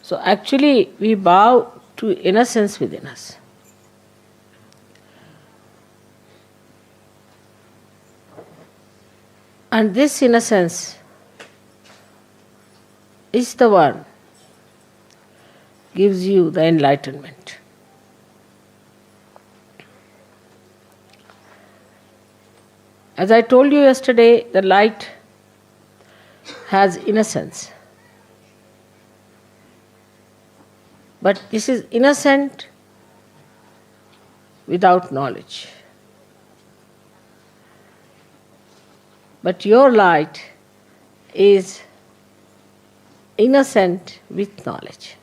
So actually we bow to innocence within us. And this innocence is the one gives you the enlightenment. As I told you yesterday, the light has innocence. But this is innocent without knowledge. But your light is innocent with knowledge.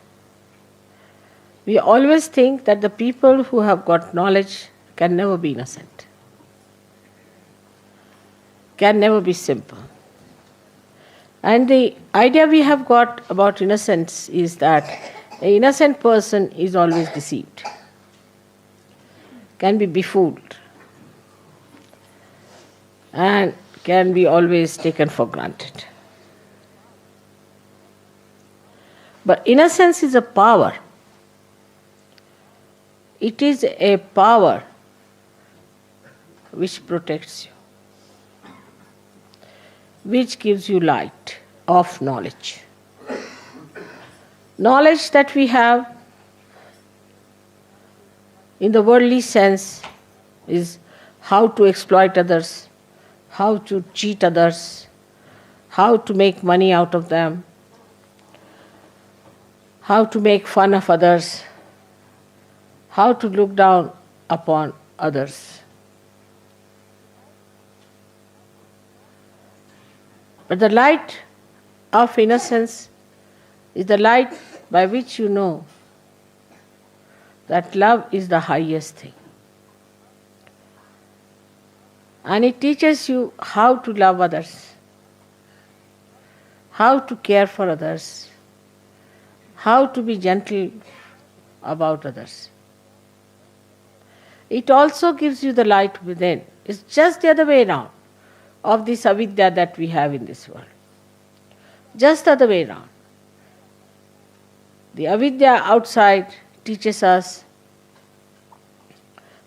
We always think that the people who have got knowledge can never be innocent, can never be simple. And the idea we have got about innocence is that an innocent person is always deceived, can be befooled, and can be always taken for granted. But innocence is a power. It is a power which protects you, which gives you light of knowledge. Knowledge that we have in the worldly sense is how to exploit others, how to cheat others, how to make money out of them, how to make fun of others, how to look down upon others. But the light of innocence is the light by which you know that love is the highest thing. And it teaches you how to love others, how to care for others, how to be gentle about others. It also gives you the light within. It's just the other way around of this avidya that we have in this world. Just the other way around. The avidya outside teaches us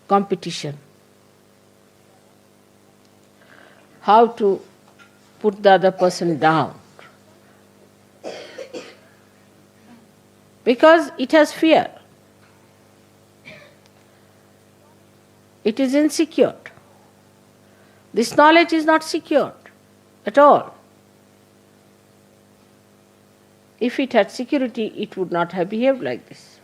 competition, how to put the other person down, because it has fear. It is insecure. This knowledge is not secured at all. If it had security, it would not have behaved like this.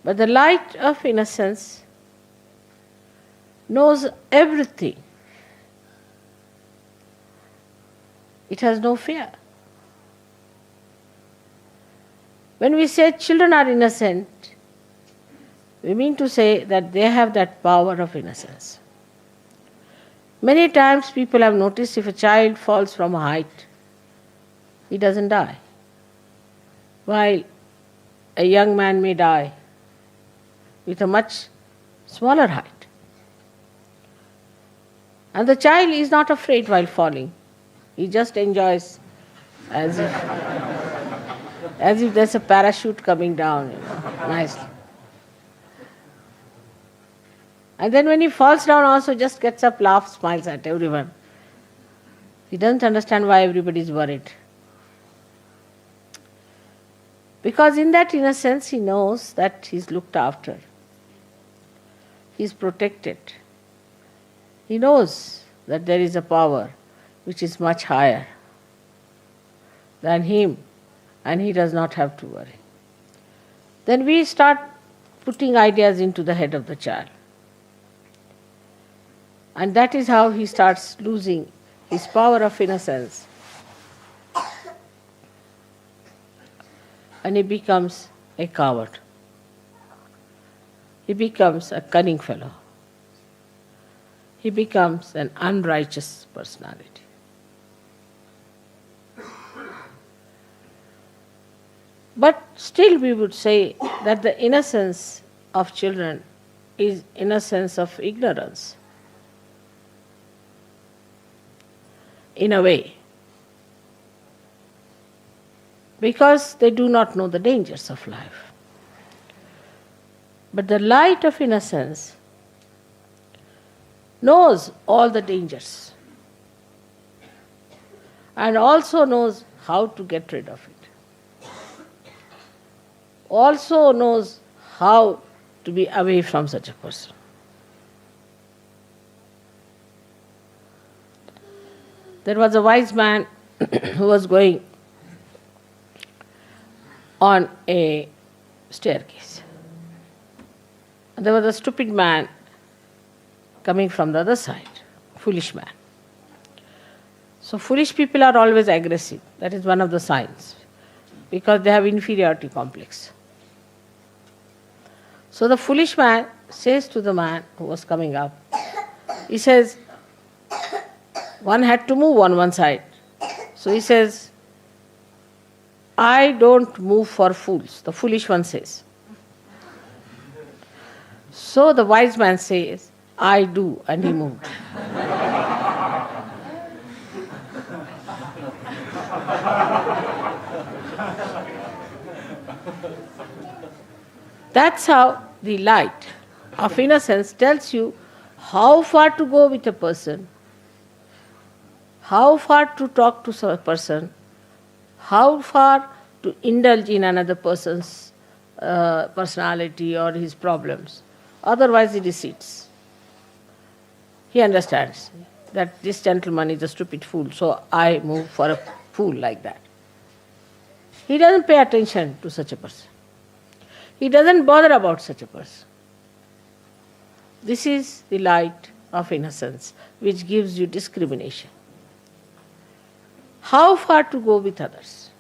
But the light of innocence knows everything. It has no fear. When we say children are innocent, we mean to say that they have that power of innocence. Many times people have noticed if a child falls from a height, he doesn't die, while a young man may die with a much smaller height. And the child is not afraid while falling. He just enjoys as if there's a parachute coming down, nicely. And then when he falls down also just gets up, laughs, smiles at everyone. He doesn't understand why everybody is worried. Because in that innocence he knows that he's looked after. He's protected. He knows that there is a power which is much higher than him, and he does not have to worry. Then we start putting ideas into the head of the child. And that is how he starts losing his power of innocence. And he becomes a coward. He becomes a cunning fellow. He becomes an unrighteous personality. But still we would say that the innocence of children is innocence of ignorance. In a way. because they do not know the dangers of life. But the light of innocence knows all the dangers and also knows how to get rid of it. Also knows how to be away from such a person. There was a wise man who was going on a staircase. And there was a stupid man coming from the other side, foolish man. So foolish people are always aggressive. That is one of the signs, because they have inferiority complex. So the foolish man says to the man who was coming up, he says, one had to move on one side. So he says, I don't move for fools, the foolish one says. So the wise man says, I do, and he moved. That's how the light of innocence tells you how far to go with a person, how far to talk to a person, how far to indulge in another person's personality or his problems. Otherwise, he recedes. He understands that this gentleman is a stupid fool, so I move for a fool like that. He doesn't pay attention to such a person. He doesn't bother about such a person. This is the light of innocence which gives you discrimination. How far to go with others.